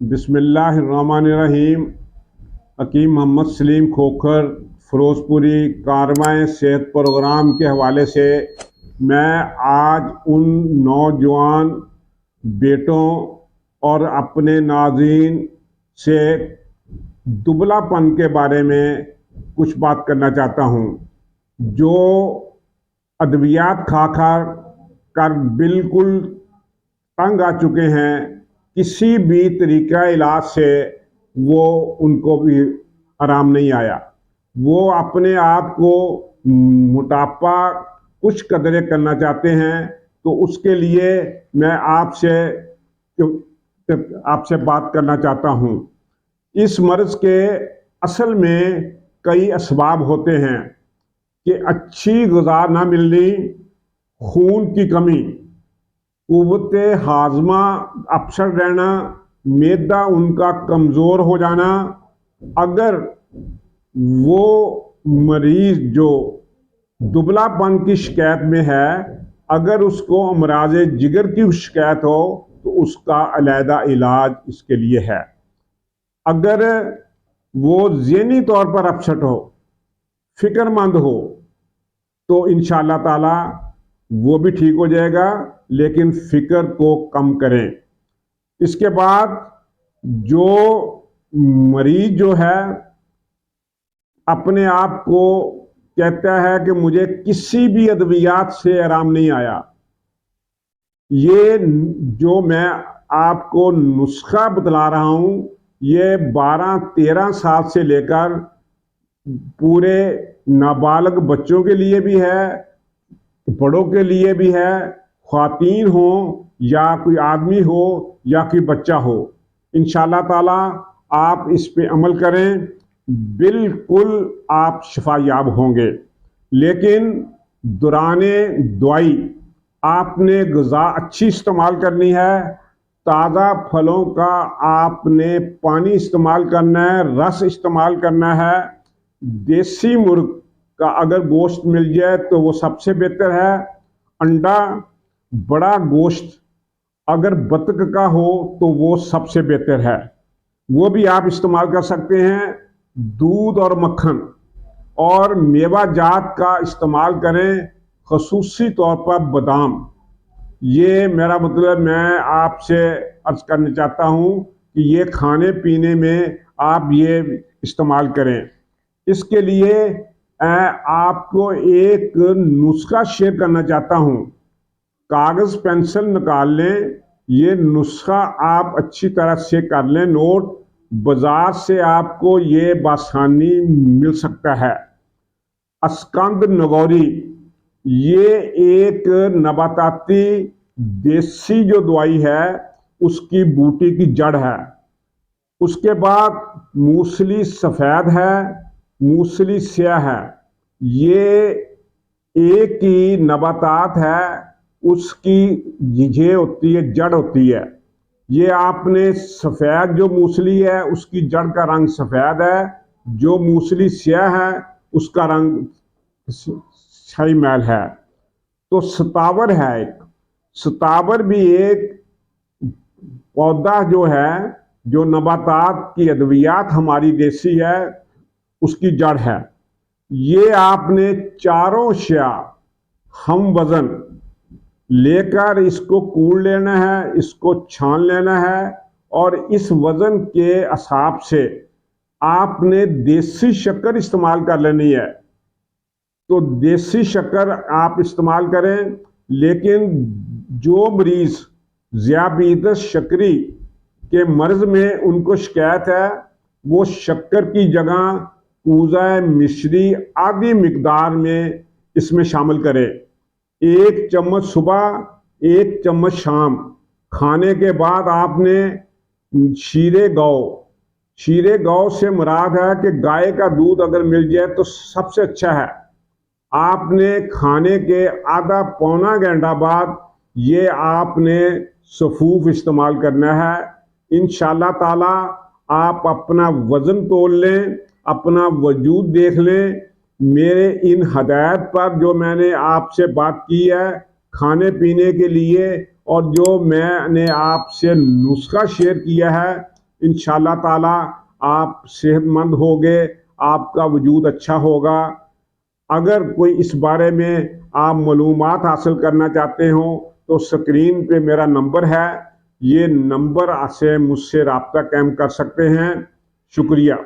बिस्मिल्लाहिर्रहमानिर्रहीम। हकीम मोहम्मद सलीम खोखर फ़िरोज़पुरी कारवां सेहत प्रोग्राम के हवाले से मैं आज उन नौजवान बेटों और अपने नाज़रीन से दुबलापन के बारे में कुछ बात करना चाहता हूँ, जो अद्वियात खा खा कर बिल्कुल तंग आ चुके हैं। किसी भी तरीका इलाज से वो उनको भी आराम नहीं आया। वो अपने आप को मोटापा कुछ कदरे करना चाहते हैं, तो उसके लिए मैं आपसे बात करना चाहता हूँ। इस मर्ज़ के असल में कई असबाब होते हैं कि अच्छी ग़िज़ा ना मिलनी, खून की कमी, क़ुव्वत हाज़मा अपसेट रहना, मैदा उनका कमज़ोर हो जाना। अगर वो मरीज़ जो दुबलापन की शिकायत में है, अगर उसको अमराज़ जिगर की शिकायत हो तो उसका अलहदा इलाज इसके लिए है। अगर वो ज़हनी तौर पर अपसेट हो, फ़िक्रमंद हो, तो इंशाअल्लाह ताला वो भी ठीक हो जाएगा, लेकिन फ़िक्र को कम करें। इसके बाद जो मरीज़ जो है अपने आप को कहता है कि मुझे किसी भी अद्वियात से आराम नहीं आया, ये जो मैं आपको नुस्खा बतला रहा हूँ, ये 12-13 साल से लेकर पूरे नाबालग बच्चों के लिए भी है, बड़ों के लिए भी है, ख्वातीन हो या कोई आदमी हो या कोई बच्चा हो। इंशाअल्लाह ताला आप इस पे अमल करें, बिल्कुल आप शिफायाब होंगे। लेकिन दौराने दवाई आपने ग़िज़ा अच्छी इस्तेमाल करनी है। ताज़ा फलों का आपने पानी इस्तेमाल करना है, रस इस्तेमाल करना है। देसी मुर्ग का अगर गोश्त मिल जाए तो वो सबसे बेहतर है। अंडा, बड़ा गोश्त अगर बतख का हो तो वो सबसे बेहतर है, वो भी आप इस्तेमाल कर सकते हैं। दूध और मक्खन और मेवा जात का इस्तेमाल करें, ख़ुसूसी तौर पर बादाम। ये मेरा मतलब मैं आपसे अर्ज़ करना चाहता हूँ कि ये खाने पीने में आप ये इस्तेमाल करें। इसके लिए आपको एक नुस्खा शेयर करना चाहता हूँ। कागज़ पेंसिल निकाल लें, ये नुस्खा आप अच्छी तरह से कर लें नोट। बाज़ार से आपको ये बासानी मिल सकता है। अस्कंद नगौरी, ये एक नबाताती देसी जो दवाई है उसकी बूटी की जड़ है। उसके बाद मूसली सफ़ेद है, मूसली स्याह है। ये एक ही नबातात है, उसकी ये होती है, जड़ होती है। ये आपने सफ़ेद जो मूसली है उसकी जड़ का रंग सफ़ेद है, जो मूसली स्याह है उसका रंग छाई मैल है। तो सतावर है एक, सतावर भी एक पौधा जो है, जो नबातात की अद्वियात हमारी देसी है उसकी जड़ है। ये आपने चारों अशिया हम वज़न लेकर इसको कूट लेना है, इसको छान लेना है और इस वज़न के हिसाब से आपने देसी शक्कर इस्तेमाल कर लेनी है। तो देसी शक्कर आप इस्तेमाल करें, लेकिन जो मरीज़ ज़ियाबीतस शक्री के मर्ज़ में उनको शिकायत है, वो शक्कर की जगह कूज़ा मिश्री आधी मिकदार में इसमें शामिल करें। 1 चम्मच सुबह, 1 चम्मच शाम। खाने के बाद आपने शीरे गौ से मुराद है कि गाय का दूध अगर मिल जाए तो सबसे अच्छा है। आपने खाने के आधा पौना घंटा बाद ये आपने सफूफ इस्तेमाल करना है। इंशाअल्लाह ताला आप अपना वज़न तोल लें, अपना वजूद देख लें। मेरे इन हदायत पर जो मैंने आपसे बात की है खाने पीने के लिए, और जो मैंने आपसे नुस्खा शेयर किया है, इंशाल्लाह ताला आप सेहतमंद होगे, आपका वजूद अच्छा होगा। अगर कोई इस बारे में आप मालूमात हासिल करना चाहते हो तो स्क्रीन पे मेरा नंबर है, ये नंबर से मुझसे रब्ता कायम कर सकते हैं। शुक्रिया।